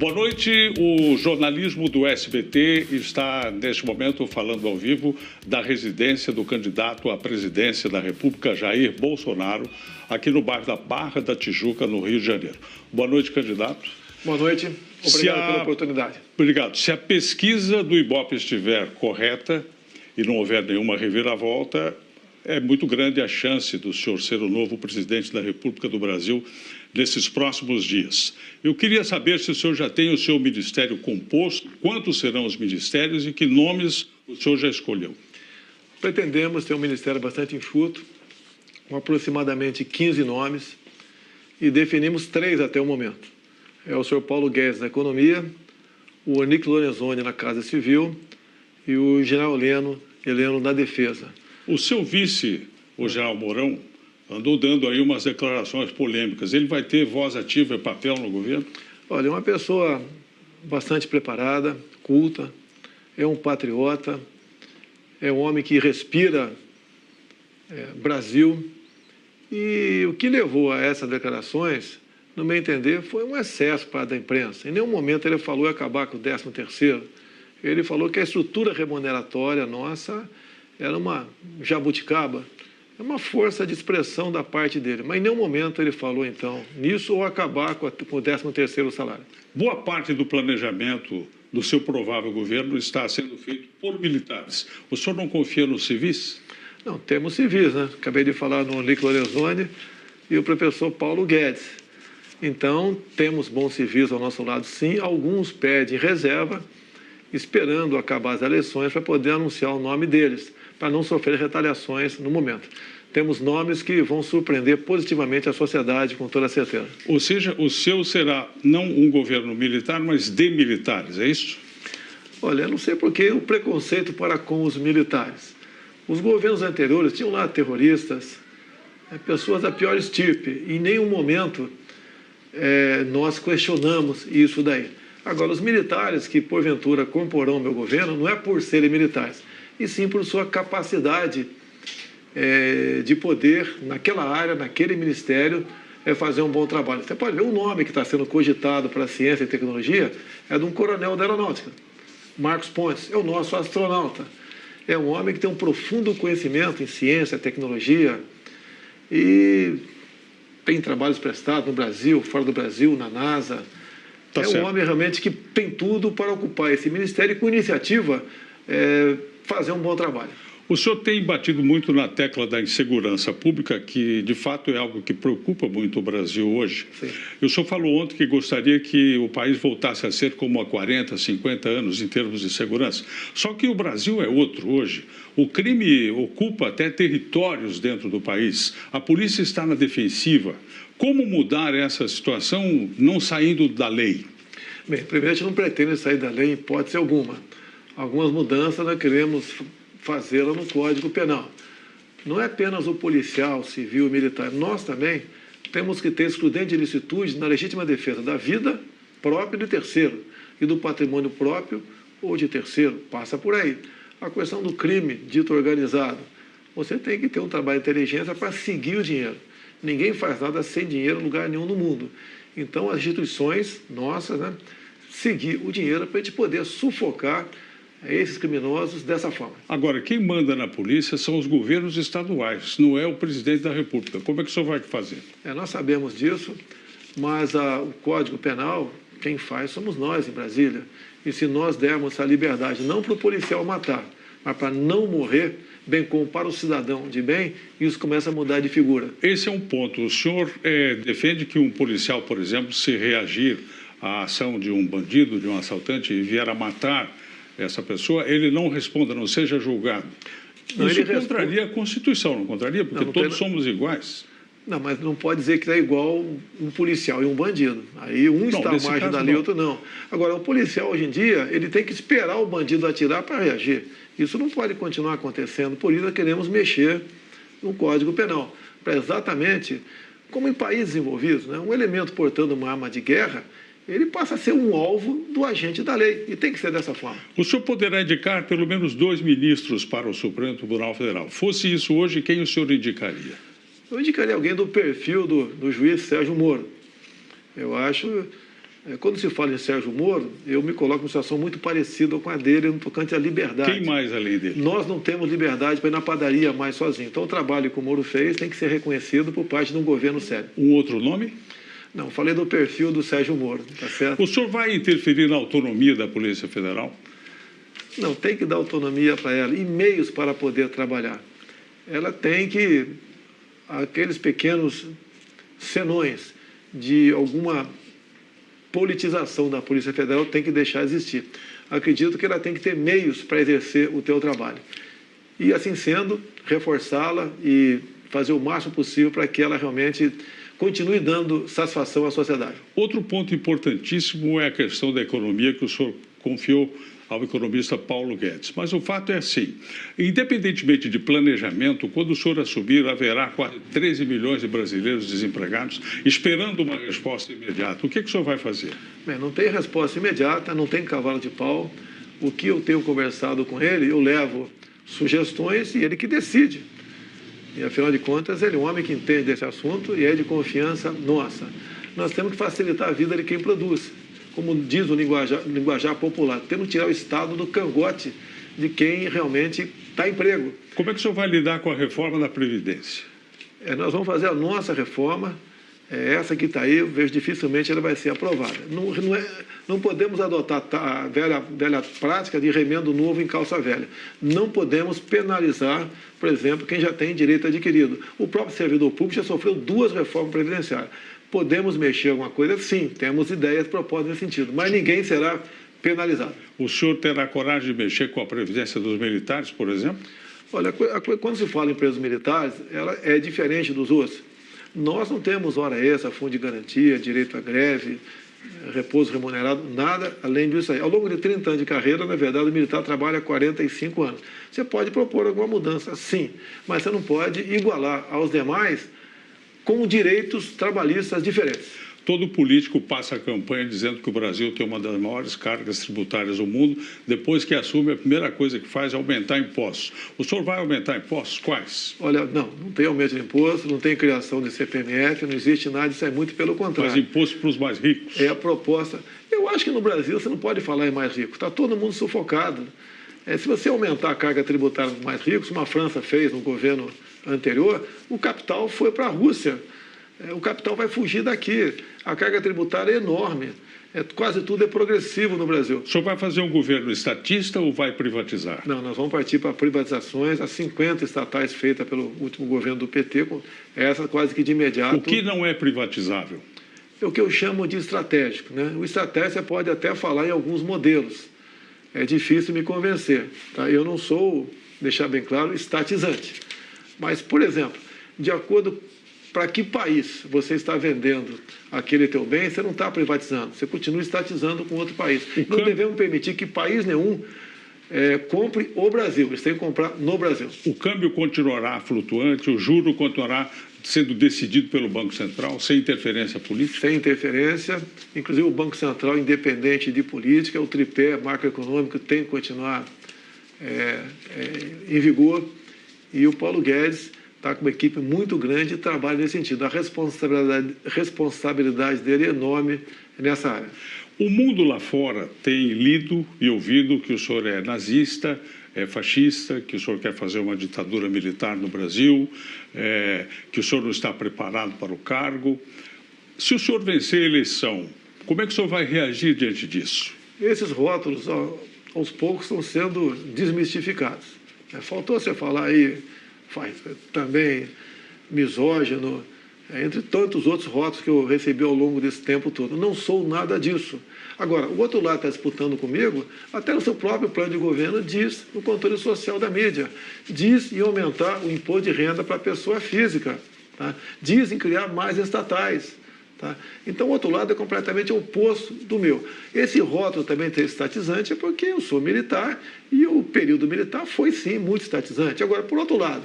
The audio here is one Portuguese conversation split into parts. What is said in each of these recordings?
Boa noite. O jornalismo do SBT está, neste momento, falando ao vivo da residência do candidato à presidência da República, Jair Bolsonaro, aqui no bairro da Barra da Tijuca, no Rio de Janeiro. Boa noite, candidato. Boa noite. Obrigado pela oportunidade. Obrigado. Se a pesquisa do Ibope estiver correta e não houver nenhuma reviravolta, é muito grande a chance do senhor ser o novo presidente da República do Brasil nesses próximos dias. Eu queria saber se o senhor já tem o seu ministério composto, quantos serão os ministérios e que nomes o senhor já escolheu. Pretendemos ter um ministério bastante enxuto, com aproximadamente 15 nomes, e definimos 3 até o momento. É o senhor Paulo Guedes na Economia, o Onyx Lorenzoni na Casa Civil e o general Heleno na Defesa. O seu vice, o general Mourão, andou dando aí umas declarações polêmicas. Ele vai ter voz ativa e papel no governo? Olha, é uma pessoa bastante preparada, culta, é um patriota, é um homem que respira Brasil. E o que levou a essas declarações, no meu entender, foi um excesso da imprensa. Em nenhum momento ele falou em acabar com o 13º. Ele falou que a estrutura remuneratória nossa era uma jabuticaba. É uma força de expressão da parte dele, mas em nenhum momento ele falou, então, nisso ou acabar com o 13º salário. Boa parte do planejamento do seu provável governo está sendo feito por militares. O senhor não confia nos civis? Não, temos civis, né? Acabei de falar no Onyx Lorenzoni e o professor Paulo Guedes. Então, temos bons civis ao nosso lado, sim. Alguns pedem reserva, esperando acabar as eleições para poder anunciar o nome deles, para não sofrer retaliações no momento. Temos nomes que vão surpreender positivamente a sociedade, com toda certeza. Ou seja, o seu será não um governo militar, mas de militares, é isso? Olha, eu não sei por que o preconceito para com os militares. Os governos anteriores tinham lá terroristas, pessoas da pior estirpe. Em nenhum momento nós questionamos isso daí. Agora, os militares que, porventura, comporão o meu governo, não é por serem militares, e sim por sua capacidade de poder, naquela área, naquele ministério, fazer um bom trabalho. Você pode ver o nome que está sendo cogitado para a ciência e tecnologia é de um coronel da aeronáutica, Marcos Pontes, é o nosso astronauta. É um homem que tem um profundo conhecimento em ciência, tecnologia, e tem trabalhos prestados no Brasil, fora do Brasil, na NASA. Tá certo. Um homem realmente que tem tudo para ocupar esse ministério e, com iniciativa, fazer um bom trabalho. O senhor tem batido muito na tecla da insegurança pública, que de fato é algo que preocupa muito o Brasil hoje. Sim. O senhor falou ontem que gostaria que o país voltasse a ser como há 40, 50 anos em termos de segurança. Só que o Brasil é outro hoje. O crime ocupa até territórios dentro do país. A polícia está na defensiva. Como mudar essa situação não saindo da lei? Bem, primeiro, a gente não pretende sair da lei em hipótese alguma. Algumas mudanças nós queremos fazê-la no Código Penal. Não é apenas o policial, civil e militar. Nós também temos que ter excludente de ilicitude na legítima defesa da vida própria de terceiro e do patrimônio próprio ou de terceiro. Passa por aí. A questão do crime dito organizado. Você tem que ter um trabalho de inteligência para seguir o dinheiro. Ninguém faz nada sem dinheiro em lugar nenhum no mundo. Então, as instituições nossas, seguir o dinheiro para a gente poder sufocar esses criminosos dessa forma. Agora, quem manda na polícia são os governos estaduais, não é o presidente da República. Como é que o senhor vai fazer? Nós sabemos disso, mas o Código Penal, quem faz somos nós em Brasília. E se nós dermos essa liberdade, não para o policial matar, mas para não morrer, bem como para o cidadão de bem, isso começa a mudar de figura. Esse é um ponto. O senhor defende que um policial, por exemplo, se reagir à ação de um bandido, de um assaltante e vier a matar essa pessoa, ele não responda, não seja julgado. Não, isso contraria a Constituição, não contraria? Porque não todos somos iguais. Não, mas não pode dizer que é igual um policial e um bandido. Aí um está à margem da lei, outro não. Agora, o policial, hoje em dia, ele tem que esperar o bandido atirar para reagir. Isso não pode continuar acontecendo. Por isso, nós queremos mexer no Código Penal. Para exatamente, como em países desenvolvidos, um elemento portando uma arma de guerra, ele passa a ser um alvo do agente da lei. E tem que ser dessa forma. O senhor poderá indicar pelo menos 2 ministros para o Supremo Tribunal Federal. Fosse isso hoje, quem o senhor indicaria? Eu indicaria alguém do perfil do juiz Sérgio Moro. Eu acho Quando se fala em Sérgio Moro, eu me coloco em uma situação muito parecida com a dele no tocante à liberdade. Quem mais além dele? Nós não temos liberdade para ir na padaria mais sozinho. Então, o trabalho que o Moro fez tem que ser reconhecido por parte de um governo sério. Um outro nome? Não, falei do perfil do Sérgio Moro, tá certo? O senhor vai interferir na autonomia da Polícia Federal? Não, tem que dar autonomia para ela e meios para poder trabalhar. Ela tem que, aqueles pequenos senões de alguma politização da Polícia Federal tem que deixar existir. Acredito que ela tem que ter meios para exercer o teu trabalho. E, assim sendo, reforçá-la e fazer o máximo possível para que ela realmente continue dando satisfação à sociedade. Outro ponto importantíssimo é a questão da economia que o senhor confiou ao economista Paulo Guedes. Mas o fato é assim, independentemente de planejamento, quando o senhor assumir, haverá quase 13 milhões de brasileiros desempregados esperando uma resposta imediata. O que o senhor vai fazer? Bem, não tem resposta imediata, não tem cavalo de pau. O que eu tenho conversado com ele, eu levo sugestões e ele que decide. E, afinal de contas, ele é um homem que entende desse assunto e é de confiança nossa. Nós temos que facilitar a vida de quem produz. Como diz o linguajar popular, temos que tirar o Estado do cangote de quem realmente está em emprego. Como é que o senhor vai lidar com a reforma da Previdência? Nós vamos fazer a nossa reforma, essa que está aí, eu vejo dificilmente ela vai ser aprovada. Não podemos adotar a velha prática de remendo novo em calça velha. Não podemos penalizar, por exemplo, quem já tem direito adquirido. O próprio servidor público já sofreu 2 reformas previdenciárias. Podemos mexer alguma coisa? Sim, temos ideias propostas nesse sentido, mas ninguém será penalizado. O senhor terá coragem de mexer com a Previdência dos militares, por exemplo? Olha, quando se fala em presos militares, ela é diferente dos outros. Nós não temos hora extra, fundo de garantia, direito à greve, repouso remunerado, nada além disso aí. Ao longo de 30 anos de carreira, na verdade, o militar trabalha 45 anos. Você pode propor alguma mudança, sim, mas você não pode igualar aos demais com direitos trabalhistas diferentes. Todo político passa a campanha dizendo que o Brasil tem uma das maiores cargas tributárias do mundo. Depois que assume, a primeira coisa que faz é aumentar impostos. O senhor vai aumentar impostos? Quais? Olha, não tem aumento de imposto, não tem criação de CPMF, não existe nada, isso é muito pelo contrário. Mas imposto para os mais ricos? É a proposta. Eu acho que no Brasil você não pode falar em mais rico, está todo mundo sufocado. Se você aumentar a carga tributária dos mais ricos, como a França fez no governo anterior, o capital foi para a Rússia. O capital vai fugir daqui. A carga tributária é enorme. Quase tudo é progressivo no Brasil. O senhor vai fazer um governo estatista ou vai privatizar? Não, nós vamos partir para privatizações. As 50 estatais feitas pelo último governo do PT, essa quase que de imediato. O que não é privatizável? É o que eu chamo de estratégico, né? O estratégico você pode até falar em alguns modelos. É difícil me convencer. Tá? Eu não sou, deixar bem claro, estatizante. Mas, por exemplo, de acordo para que país você está vendendo aquele teu bem, você não está privatizando, você continua estatizando com outro país. Não devemos permitir que país nenhum compre o Brasil, eles têm que comprar no Brasil. O câmbio continuará flutuante, o juro continuará sendo decidido pelo Banco Central, sem interferência política? Sem interferência, inclusive o Banco Central, independente de política, o tripé macroeconômico tem que continuar em vigor, e o Paulo Guedes está com uma equipe muito grande e trabalha nesse sentido. A responsabilidade dele é enorme nessa área. O mundo lá fora tem lido e ouvido que o senhor é nazista, é fascista, que o senhor quer fazer uma ditadura militar no Brasil, que o senhor não está preparado para o cargo. Se o senhor vencer a eleição, como é que o senhor vai reagir diante disso? Esses rótulos, aos poucos, estão sendo desmistificados. Faltou você falar aí, também misógino, entre tantos outros rótulos que eu recebi ao longo desse tempo todo. Não sou nada disso. Agora, o outro lado está disputando comigo, até no seu próprio plano de governo, diz no controle social da mídia, diz em aumentar o imposto de renda para a pessoa física, tá? Diz em criar mais estatais. Tá? Então, o outro lado é completamente oposto do meu. Esse rótulo também ter estatizante é porque eu sou militar e o período militar foi, sim, muito estatizante. Agora, por outro lado,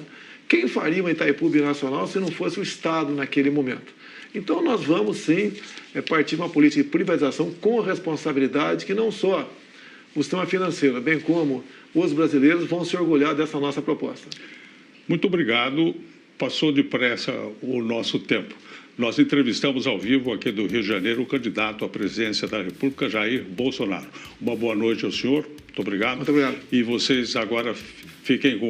quem faria uma Itaipu binacional se não fosse o Estado naquele momento? Então, nós vamos, sim, partir de uma política de privatização com responsabilidade que não só o sistema financeiro, bem como os brasileiros vão se orgulhar dessa nossa proposta. Muito obrigado. Passou depressa o nosso tempo. nós entrevistamos ao vivo aqui do Rio de Janeiro o candidato à presidência da República, Jair Bolsonaro. Uma boa noite ao senhor, muito obrigado. Muito obrigado. E vocês agora fiquem com